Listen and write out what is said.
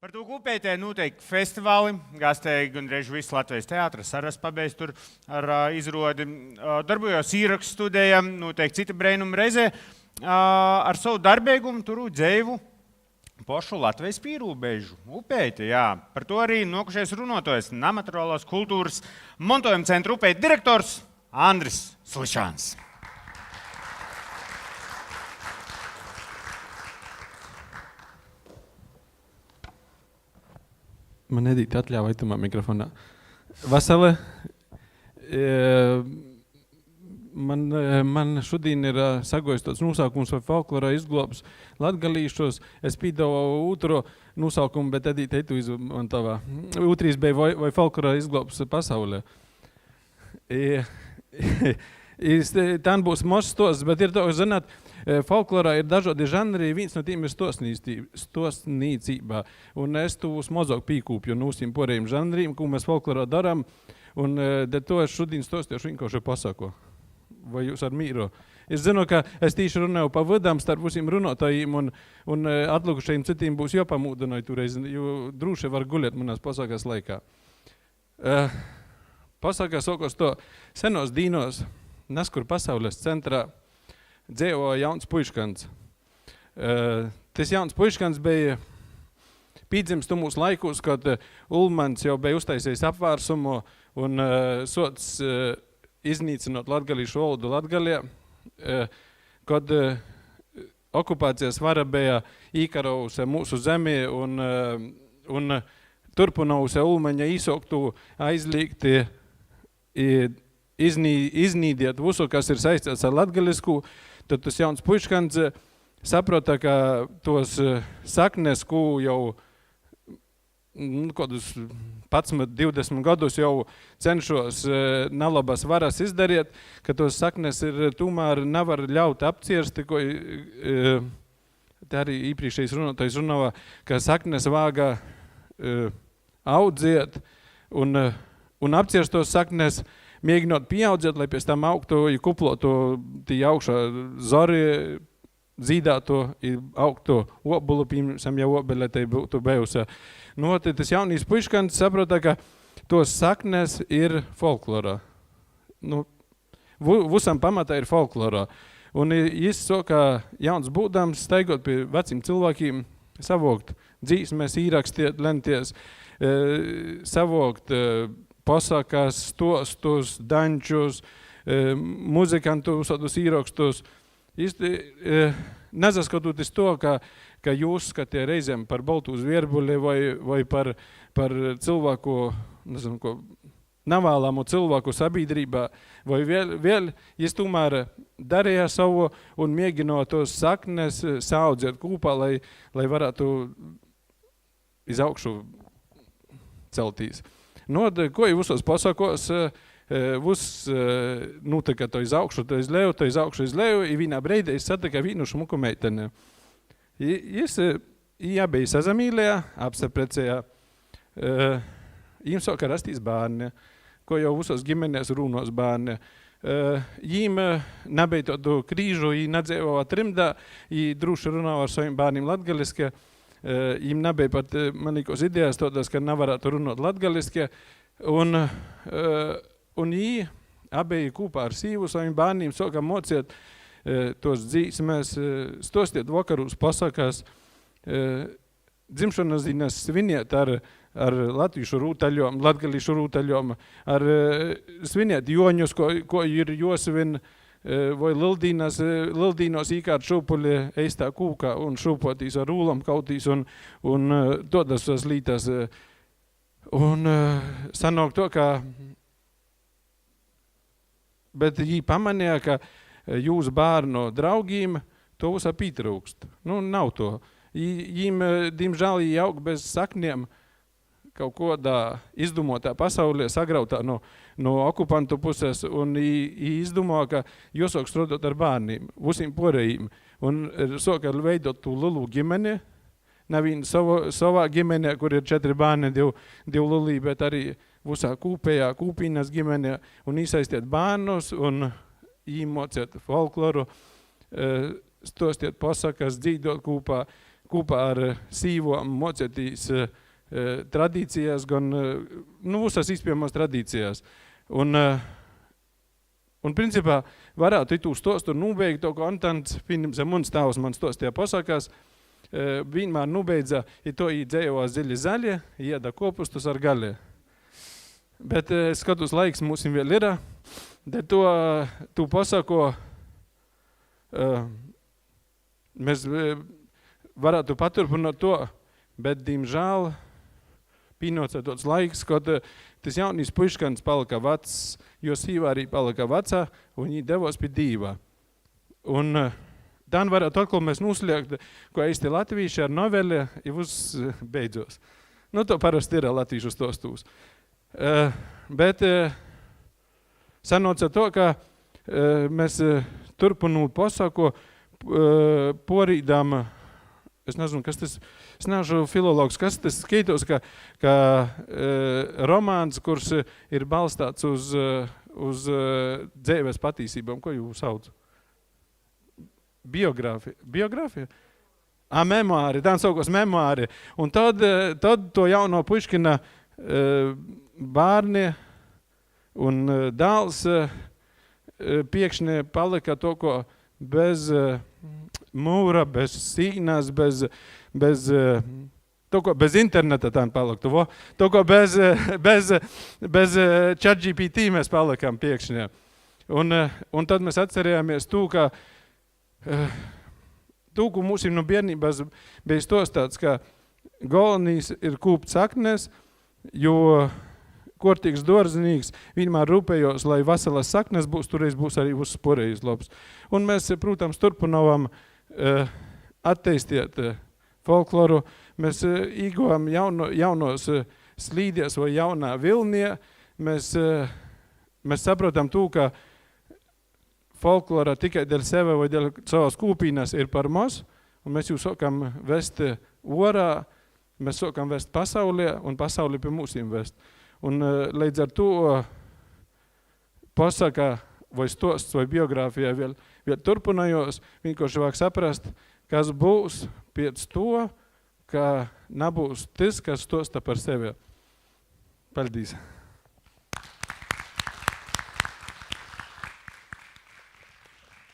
Par to upētē noteikti festivāli, gastēja gandrīz visu Latvijas teātras, Saras pabeidz tur ar izrodi. Darbojos īrakstu studējā, noteikti cita brēnuma reizē. Ar savu darbīgumu turu dzēvu pošu Latvijas pīrūbežu upēti, jā. Par to arī nokušies runotojas Nemateriālās kultūras montojuma centra upēti direktors Andris Slišāns. Man Edīte atļauj itamā mikrofonā. Vasale, man šodien ir sagojis tāds nosaukums vai folklorā izglobs latgalīšos. Es pīdāvu otro nosaukumu, bet Edīte tu izmantavā. Otrīs bija vai folklorā izglobs pasaulē. Tā būs mozs stos, bet ir to, zināt, folklorā ir dažādi žanri, viens no tiem ir stosnīcībā. Un es tūs mozāk pīkūpju no visiem porējiem žanriem, ko mēs folklorā darām. Un to es šodien stostiešu vienkārši pasaku. Vai jūs ar mīru? Es zinu, ka es tīši runāju pa vadām starp visiem runātājiem un atlikušajiem citiem būs jopamūdinoj tureiz, jo drūši var guļēt manās pasakās laikā. Pasakās sokos to senos dīnos, neskur pasaules centrā, dzēvo jauns puiškans. Tas jauns puiškans bija pīdzims tumūs laikus, kad Ulmans jau bija uztaisījis apvārsumu un sots iznīcinot latgalīšu valodu Latgalijā, kad okupācijas vara bija īkarausi mūsu zemi un turpinausi Ulmaņa īsoktu aizliegti iznīdiet visu, kas ir saistīts ar latgalisku, tad tas jauns puiškans saprota, ka tos saknes, ko jau kādus 11-20 gadus jau cenšos nalabas varas izdarīt, ka tos saknes ir tomēr nevar ļaut apciersti, ko tā arī īpriekšējais runātais runāja, ka saknes vāga audziet un apcierst tos saknes, mēģinot pieaudzēt, lai pēc tam augtu, ja kuplotu tī augšā zori, zīdātu, ja augtu obulu, piemēram, ja obele tai būtu bijusi. Nu, tas jaunīs puiškans saprota, ka tos saknes ir folklorā. Nu, visam pamatā ir folklorā. Un viņš soka jauns būdams, staigot pie veciem cilvēkiem, savokt dzīsmes, īrakstiet, lenties, savokt pasakas, stostus, dančus, muzikantus, īrakstus. Īsti nesaskatoties to, ka jūs skatie reizēm par baltu uz vierbuli vai par cilvēku, nezinu, ko, nevēlamu cilvēku sabiedrībā, vai vēl jūs tomēr darīja savu un mēģinot tos saknes saudzēt kūpā, lai varētu iz augšu celtīs. Nu, ko jau visos pasakos, notika to iz augšu, to iz leju, i vienā breidē es satika vienu šmuku meiteni. Jis jābeja sazamīlējā, apsaprecējā, jīm soka rastīs bārni, ko jau visos ģimenēs rūnos bārni. Jīm nebeja to krīžu, jī nedzēvo trimdā, jī drūši runāja ar saviem bārniem latgaliski. Jīm nebija pat manīkos idejas todas, ka nevarētu runāt latgaliski. Un jī abeji kūpā ar sīvu saviem bārniem soka mociet tos dzīsmēs, stostiet vakarūs pasakās, dzimšanas dienas sviniet ar latviešu rūtaļom, latgalīšu rūtaļom, ar sviniet joņus, ko ir josvin, vai lildīnos īkārt šūpuļi eistā kūkā un šūpotīs ar rūlam kautīs un todas lītas. Un sanāk to, ka, bet jī pamanīja, ka jūs bārnu draugīm to visā pītrūkst. Nu, nav to. Jīm, diemžēl, jī aug bez sakniem kaut kodā izdomotā pasaulē, sagrautā no okupantu puses, un izdomā, ka jāsāk strādāt ar bārniem, visiem porējiem, un sāk veidot tu lielu ģimeni, nevien savā ģimenē, kur ir 4 bārni, 2 lulī, bet arī visā kūpējā, kūpīnas ģimenē, un īsaistiet bārnus, un īmociet folkloru, stostiet pasakas, dzīdot kūpā, kopā ar sīvom mocētīs tradīcijās, gan visās izpējamās tradīcijās. Un principā varētu itū stostu nubeigt, to, ko Antants, pieņemsim, un stāvs man stostījā pasakās, vienmēr nubeidza, to dzējovā ziļi zaļie, ieda kopustus ar gaļie. Bet skatus laiks mūsim vēl ir, bet tu pasako, mēs varētu paturpināt to, bet, diemžēl, pīnots tāds laiks, kad tas jaunīs puiškans palika vecs, jo sīvā arī palika vecā, un viņi devos pie Dīvā. Un dan varētu atkal mēs nusliegt, ko eisti latvīši ar noveli, ja uz beidzos. Nu, to parasti ir latvīšu stostūs. Bet sanoca to, ka mēs turpinot pasaku porīdām, es nezinu, kas tas, es neesmu filologs, kas tas skaitos, ka romāns, kurš ir balstāts uz dzēves patīsībām, ko jūs sauc? Biogrāfija? Memoāri, tā saukos memoāri. Un tad to jauno puškina bārni un dāls piekšņi palika to, ko bez mūra, bez sīnās, bez interneta tā paliktu. To, ko bez ChatGPT mēs palikām piekšņā. Un tad mēs atcerējāmies ka ko mūsim no bērnības bija stostāts, ka galvenīs ir kūpt saknes, jo kortīgs dorzinīgs vienmēr rūpējos, lai vasalas saknes būs, toreiz būs arī uzsporējis labs. Un mēs, protams, turpinām attīstīt folkloru. Mēs īgojam jaunos slīdies vai jaunā vilnie. Mēs saprotam to, ka folklora tikai dēļ sevi vai dēļ savas kūpīnas ir par maz, un mēs jau sākam vest orā, mēs sākam vest pasaulē, un pasaulē pie mūsim vest. Un līdz ar to pasaka vai stosts vai biogrāfijā vēl turpinājos, vienkārši vajag saprast, kas būs pēc to, ka nebūs tas, kas stosta par sevi. Paldies!